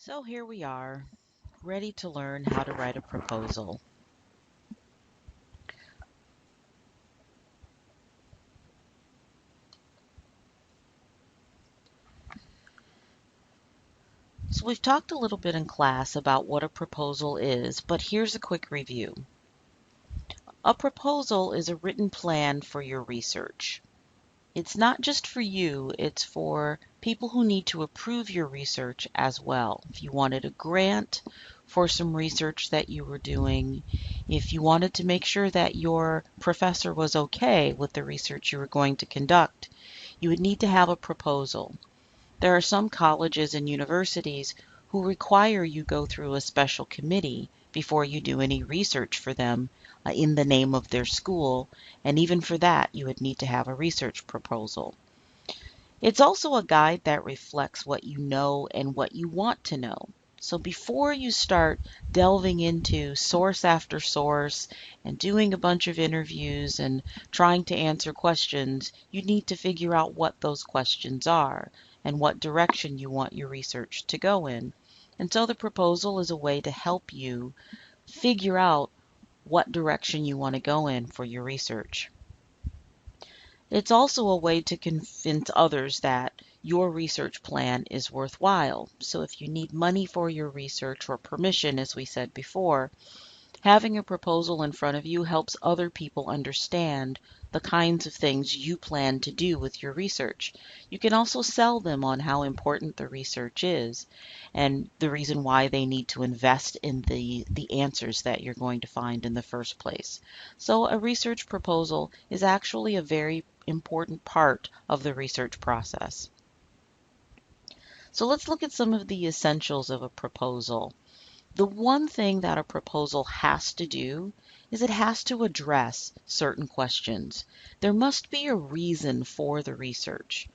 So here we are, ready to learn how to write a proposal. So we've talked a little bit in class about what a proposal is, but here's a quick review. A proposal is a written plan for your research. It's not just for you, it's for people who need to approve your research as well. If you wanted a grant for some research that you were doing, if you wanted to make sure that your professor was okay with the research you were going to conduct, you would need to have a proposal. There are some colleges and universities who require you go through a special committee before you do any research for them in the name of their school, and even for that, you would need to have a research proposal. It's also a guide that reflects what you know and what you want to know. So before you start delving into source after source and doing a bunch of interviews and trying to answer questions, you need to figure out what those questions are and what direction you want your research to go in. And so the proposal is a way to help you figure out what direction you want to go in for your research. It's also a way to convince others that your research plan is worthwhile. So if you need money for your research or permission, as we said before, having a proposal in front of you helps other people understand the kinds of things you plan to do with your research. You can also sell them on how important the research is and the reason why they need to invest in the answers that you're going to find in the first place. So a research proposal is actually a very important part of the research process. So let's look at some of the essentials of a proposal. The one thing that a proposal has to do is it has to address certain questions. There must be a reason for the research.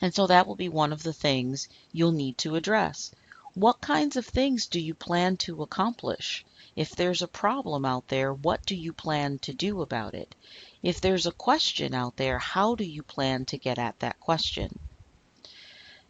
And so that will be one of the things you'll need to address. What kinds of things do you plan to accomplish? If there's a problem out there, what do you plan to do about it? If there's a question out there, how do you plan to get at that question?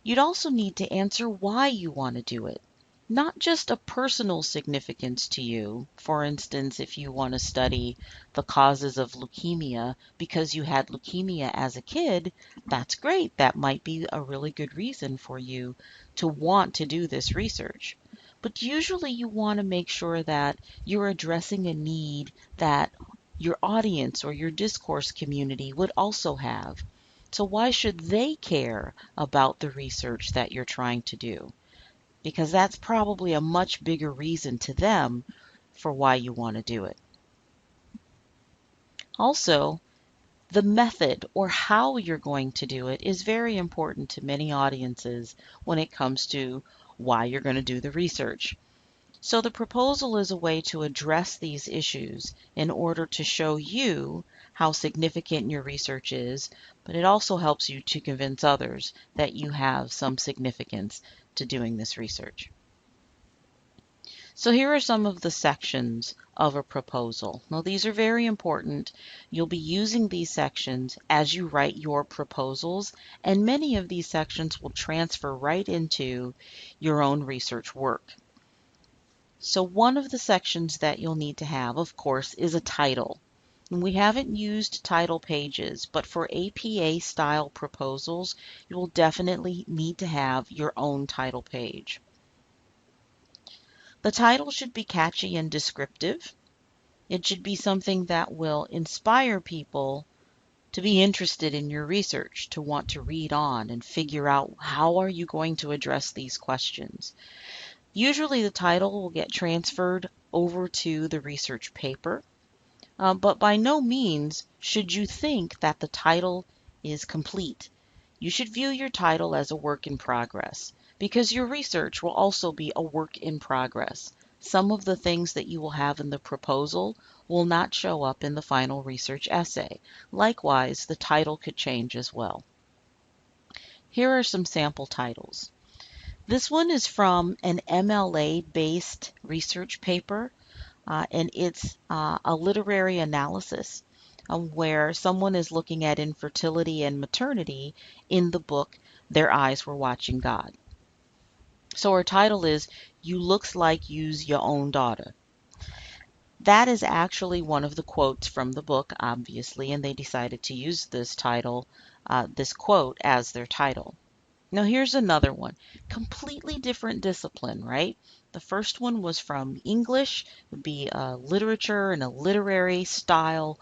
You'd also need to answer why you want to do it. Not just a personal significance to you. For instance, if you want to study the causes of leukemia because you had leukemia as a kid, that's great. That might be a really good reason for you to want to do this research. But usually you want to make sure that you're addressing a need that your audience or your discourse community would also have. So why should they care about the research that you're trying to do? Because that's probably a much bigger reason to them for why you want to do it. Also, the method or how you're going to do it is very important to many audiences when it comes to why you're going to do the research. So the proposal is a way to address these issues in order to show you how significant your research is, but it also helps you to convince others that you have some significance to doing this research. So here are some of the sections of a proposal. Now these are very important. You'll be using these sections as you write your proposals, and many of these sections will transfer right into your own research work. So one of the sections that you'll need to have, of course, is a title. And we haven't used title pages, but for APA style proposals, you will definitely need to have your own title page. The title should be catchy and descriptive. It should be something that will inspire people to be interested in your research, to want to read on and figure out how are you going to address these questions. Usually the title will get transferred over to the research paper, but by no means should you think that the title is complete. You should view your title as a work in progress because your research will also be a work in progress. Some of the things that you will have in the proposal will not show up in the final research essay. Likewise, the title could change as well. Here are some sample titles. This one is from an MLA-based research paper, and it's a literary analysis where someone is looking at infertility and maternity in the book Their Eyes Were Watching God. So our title is You Looks Like You's Your Own Daughter. That is actually one of the quotes from the book, obviously, and they decided to use this title, this quote as their title. Now here's another one, completely different discipline, right? The first one was from English, would be literature and a literary style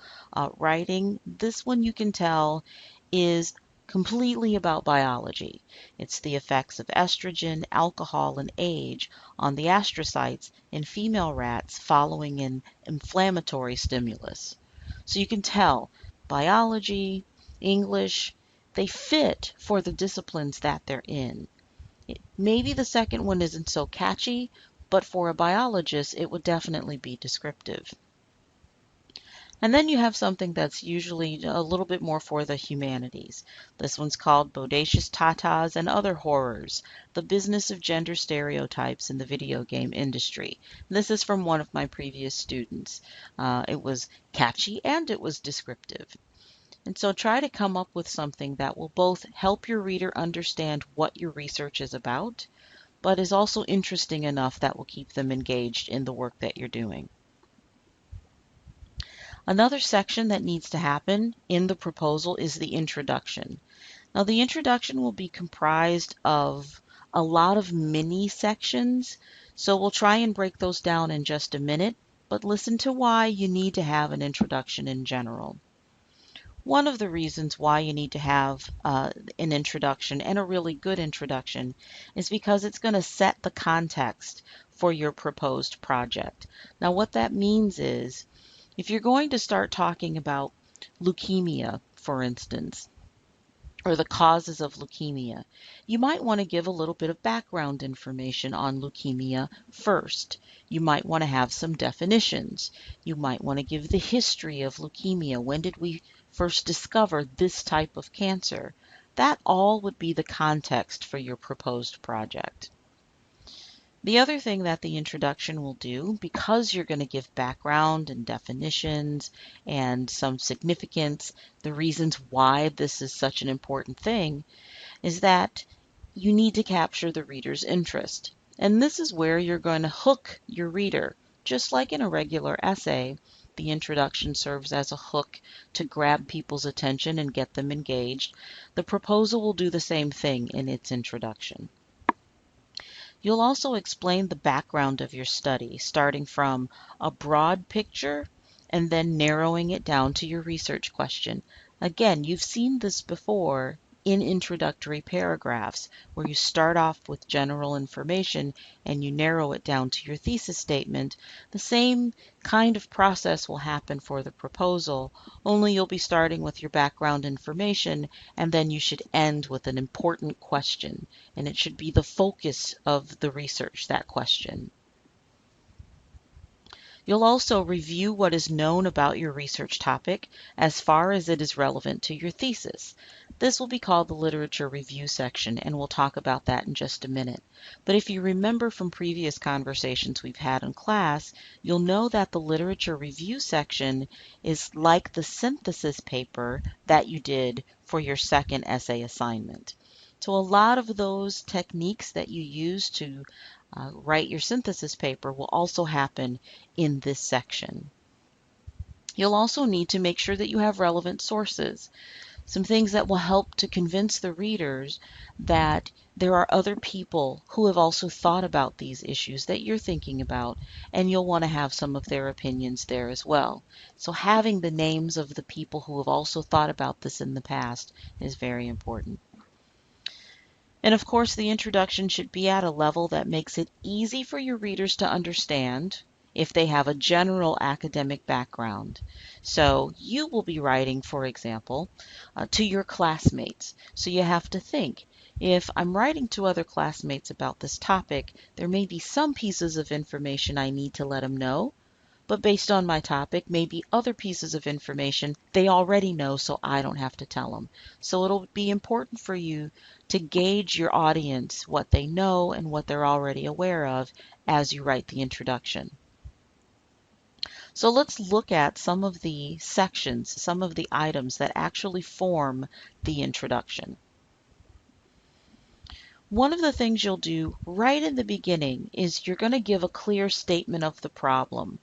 writing. This one you can tell is completely about biology. It's the effects of estrogen, alcohol, and age on the astrocytes in female rats following an inflammatory stimulus. So you can tell biology, English, they fit for the disciplines that they're in. Maybe the second one isn't so catchy, but for a biologist, it would definitely be descriptive. And then you have something that's usually a little bit more for the humanities. This one's called Bodacious Tatas and Other Horrors, The Business of Gender Stereotypes in the Video Game Industry. This is from one of my previous students. It was catchy and it was descriptive. And so try to come up with something that will both help your reader understand what your research is about, but is also interesting enough that will keep them engaged in the work that you're doing. Another section that needs to happen in the proposal is the introduction. Now, the introduction will be comprised of a lot of mini sections, so we'll try and break those down in just a minute, but listen to why you need to have an introduction in general. One of the reasons why you need to have an introduction, and a really good introduction, is because it's going to set the context for your proposed project. Now, what that means is, if you're going to start talking about leukemia, for instance, or the causes of leukemia, you might want to give a little bit of background information on leukemia first. You might want to have some definitions. You might want to give the history of leukemia. When did we first discover this type of cancer? That all would be the context for your proposed project. The other thing that the introduction will do, because you're going to give background and definitions and some significance, the reasons why this is such an important thing, is that you need to capture the reader's interest. And this is where you're going to hook your reader. Just like in a regular essay, the introduction serves as a hook to grab people's attention and get them engaged. The proposal will do the same thing in its introduction. You'll also explain the background of your study, starting from a broad picture and then narrowing it down to your research question. Again, you've seen this before in introductory paragraphs, where you start off with general information and you narrow it down to your thesis statement. The same kind of process will happen for the proposal, only you'll be starting with your background information, and then you should end with an important question, and it should be the focus of the research, that question. You'll also review what is known about your research topic as far as it is relevant to your thesis. This will be called the literature review section, and we'll talk about that in just a minute. But if you remember from previous conversations we've had in class, you'll know that the literature review section is like the synthesis paper that you did for your second essay assignment. So a lot of those techniques that you use to write your synthesis paper will also happen in this section. You'll also need to make sure that you have relevant sources, some things that will help to convince the readers that there are other people who have also thought about these issues that you're thinking about, and you'll want to have some of their opinions there as well. So having the names of the people who have also thought about this in the past is very important. And of course, the introduction should be at a level that makes it easy for your readers to understand if they have a general academic background. So you will be writing, for example, to your classmates. So you have to think, if I'm writing to other classmates about this topic, there may be some pieces of information I need to let them know, but based on my topic, maybe other pieces of information they already know, so I don't have to tell them. So it'll be important for you to gauge your audience, what they know and what they're already aware of as you write the introduction. So let's look at some of the sections, some of the items that actually form the introduction. One of the things you'll do right in the beginning is you're going to give a clear statement of the problem.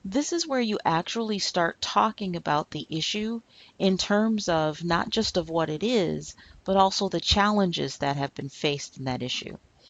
This is where you actually start talking about the issue in terms of not just of what it is, but also the challenges that have been faced in that issue.